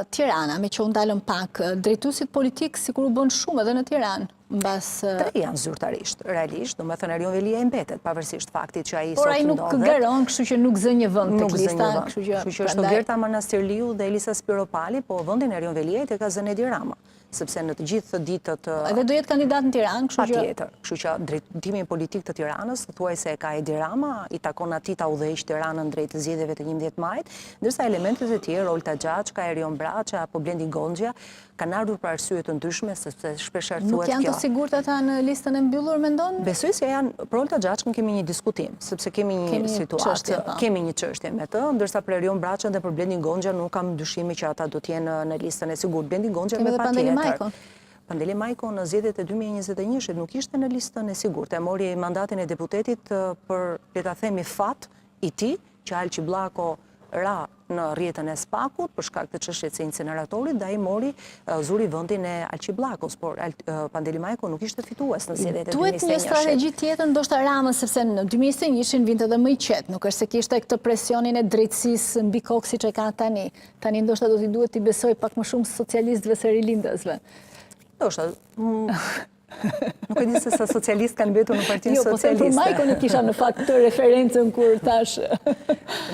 Tirana, me që u ndalën pak, drejtuesit politik sikur u bën shumë edhe në Tiranë. Tre janë zyrtarisht, realisht, do me thënë Erion Velia e mbetet, pavarësisht faktit që ai sot ndodhet. Por ai nuk garon, kështu që nuk zë një vend tek lista. Kështu që është Ogerta Manastirliu dhe Elisa Spiropali, po vendin Erion Velia e ka zënë Edi Rama, sepse në të gjithë ditët... Edhe do jetë kandidat në Tiranë, kështu që... Patjetër, kështu që drejtimi politik të Tiranës, thuaj se e ka Edi Rama, i takon atij ta udhëheq Tiranën drejt zgjedhjeve të 11 majit, ndërsa elementet e tjerë, Olta Gjaçka, Erion Braça apo Blendi Goxha, kanë ardhur për arsye të ndryshme, sepse shpeshherë thuhet kjo. Nuk janë të sigurt ata në listën e mbyllur, mendon? Besoj se janë, për Olta Gjaçkën kemi një diskutim, sepse kemi një situatë, kemi një çështje me të, ndërsa për Erion Braçën dhe për Blendi Goxha nuk kam dyshime që ata do të jenë në listën e sigurt. Blendi Goxha me patjetër. Pandeli Majko në zgjedhjet e 2021 nuk ishte në listën e sigurt. E mori mandatin e deputetit për, le ta themi, fat i tij, që Alçi Bllako ra në rrjetën e Spakut për shkak të çështjes së inceneratorit dhe ai mori zuri vendin e Alçi Bllakos, por Pandeli Majko nuk ishte fitues në zgjedhjet e 2021. Duhet një strategji tjetër ndoshta Ramës, sepse në 2021 vinte edhe më i qetë, nuk është se kishte këtë presionin e drejtësisë mbi kokë siç e ka tani. Tani ndoshta do t'i duhet t'i besoj pak më shumë socialistëve se rilindësve. Ndoshta nuk e di se sa socialist kanë mbetur në Partinë Socialiste. Jo, po për Majko në kisha në fakt të referencën kur tash.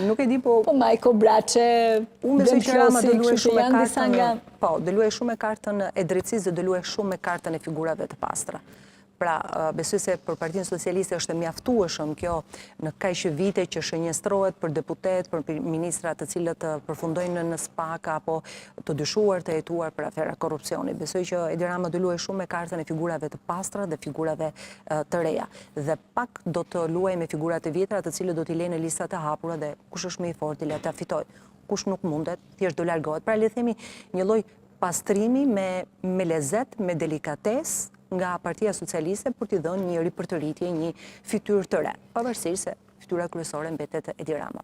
Nuk e di, po... Po Majko, Braçe, Bem Qiosi, kështu që janë disa nga... Po, do luaj shumë me kartën e drejtësisë dhe do luaj shumë me kartën e figurave të pastra. Pra, besoj se për Partinë Socialiste është e mjaftueshëm kjo në kaq vite që shënjestrohet për deputet, për ministra të cilët përfundojnë në SPAK apo të dyshuar të jetuar për afera korrupsioni. Besoj që Edi Rama do luaj shumë me kartën e figurave të pastra dhe figurave të reja. Dhe pak do të luaj me figurat e vjetra të cilët do t'i lejnë në listat e hapura dhe kush është më i fortë le ta fitoj. Kush nuk mundet, thjesht do largohet. Pra le të themi një lloj pastrimi me lezet, me delikatesë nga Partia Socialiste për t'i dhënë një ripërtëritje, një fytyrë të re, pavarësisht se fytyra kryesore mbetet Edi Rama.